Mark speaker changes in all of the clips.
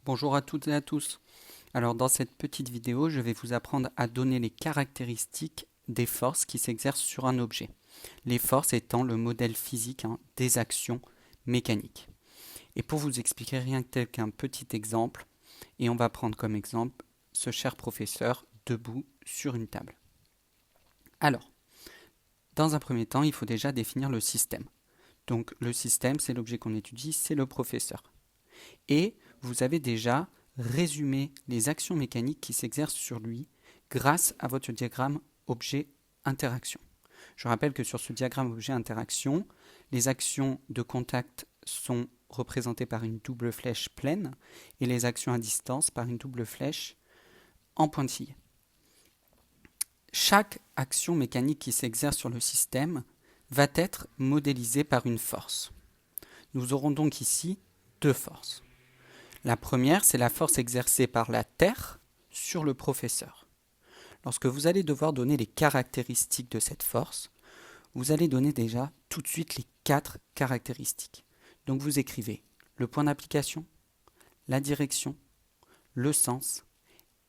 Speaker 1: Bonjour à toutes et à tous. Alors dans cette petite vidéo, je vais vous apprendre à donner les caractéristiques des forces qui s'exercent sur un objet. Les forces étant le modèle physique des actions mécaniques. Et pour vous expliquer rien que tel qu'un petit exemple, et on va prendre comme exemple ce cher professeur debout sur une table. Alors, dans un premier temps, il faut déjà définir le système. Donc le système, c'est l'objet qu'on étudie, c'est le professeur. Et vous avez déjà résumé les actions mécaniques qui s'exercent sur lui grâce à votre diagramme objet-interaction. Je rappelle que sur ce diagramme objet-interaction, les actions de contact sont représentées par une double flèche pleine et les actions à distance par une double flèche en pointillé. Chaque action mécanique qui s'exerce sur le système va être modélisée par une force. Nous aurons donc ici deux forces. La première, c'est la force exercée par la Terre sur le professeur. Lorsque vous allez devoir donner les caractéristiques de cette force, vous allez donner déjà tout de suite les 4 caractéristiques. Donc vous écrivez le point d'application, la direction, le sens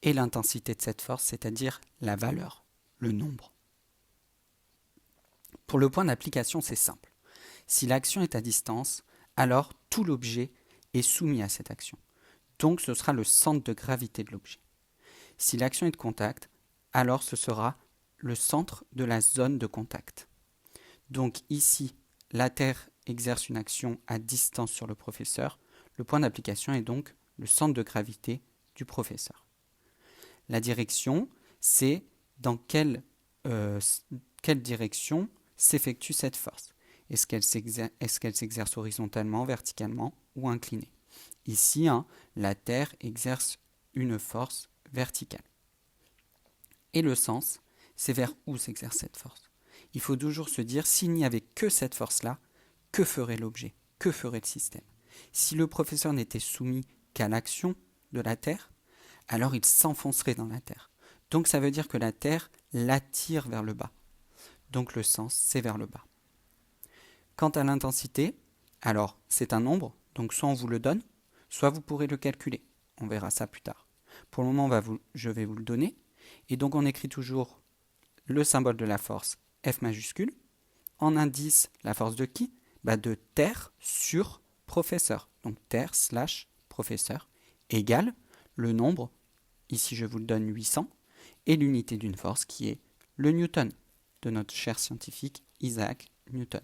Speaker 1: et l'intensité de cette force, c'est-à-dire la valeur, le nombre. Pour le point d'application, c'est simple. Si l'action est à distance, alors tout l'objet est soumis à cette action. Donc ce sera le centre de gravité de l'objet. Si l'action est de contact, alors ce sera le centre de la zone de contact. Donc ici, la Terre exerce une action à distance sur le professeur. Le point d'application est donc le centre de gravité du professeur. La direction, c'est dans quelle direction s'effectue cette force. Est-ce qu'elle s'exerce horizontalement, verticalement ou inclinée? Ici, la Terre exerce une force verticale. Et le sens, c'est vers où s'exerce cette force. Il faut toujours se dire, s'il n'y avait que cette force-là, que ferait l'objet? Que ferait le système? Si le professeur n'était soumis qu'à l'action de la Terre, alors il s'enfoncerait dans la Terre. Donc ça veut dire que la Terre l'attire vers le bas. Donc le sens, c'est vers le bas. Quant à l'intensité, alors c'est un nombre, donc soit on vous le donne, soit vous pourrez le calculer. On verra ça plus tard. Pour le moment, je vais vous le donner. Et donc on écrit toujours le symbole de la force F majuscule. En indice, la force de qui? De Terre sur professeur. Donc Terre / professeur égale le nombre, ici je vous le donne 800, et l'unité d'une force qui est le Newton de notre cher scientifique Isaac Newton.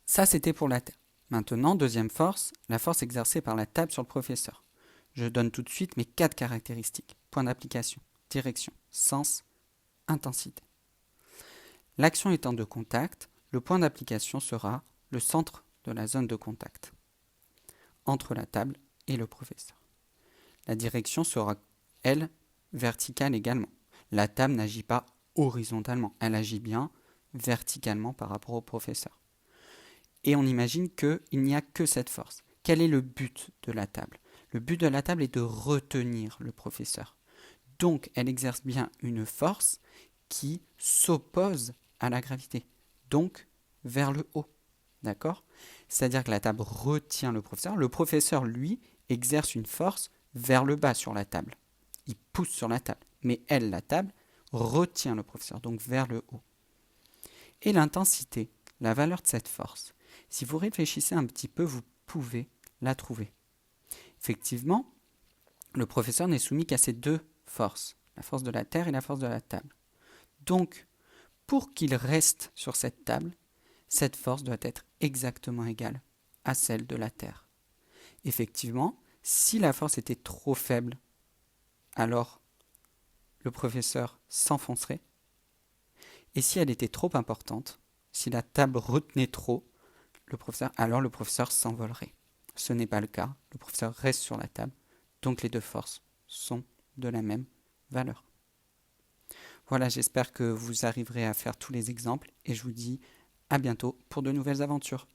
Speaker 1: Ça, c'était pour la Terre. Maintenant, deuxième force, la force exercée par la table sur le professeur. Je donne tout de suite mes 4 caractéristiques. Point d'application, direction, sens, intensité. L'action étant de contact, le point d'application sera le centre de la zone de contact entre la table et le professeur. La direction sera, elle, verticale également. La table n'agit pas horizontalement, elle agit bien verticalement par rapport au professeur. Et on imagine qu'il n'y a que cette force. Quel est le but de la table? Le but de la table est de retenir le professeur. Donc, elle exerce bien une force qui s'oppose à la gravité, donc vers le haut. D'accord? C'est-à-dire que la table retient le professeur. Le professeur, lui, exerce une force vers le bas sur la table. Il pousse sur la table. Mais elle, la table, retient le professeur, donc vers le haut. Et l'intensité, la valeur de cette force, si vous réfléchissez un petit peu, vous pouvez la trouver. Effectivement, le professeur n'est soumis qu'à ces deux forces, la force de la Terre et la force de la table. Donc, pour qu'il reste sur cette table, cette force doit être exactement égale à celle de la Terre. Effectivement, si la force était trop faible, alors le professeur s'enfoncerait. Et si elle était trop importante, si la table retenait trop, alors le professeur s'envolerait. Ce n'est pas le cas, le professeur reste sur la table, donc les deux forces sont de la même valeur. Voilà, j'espère que vous arriverez à faire tous les exemples et je vous dis à bientôt pour de nouvelles aventures.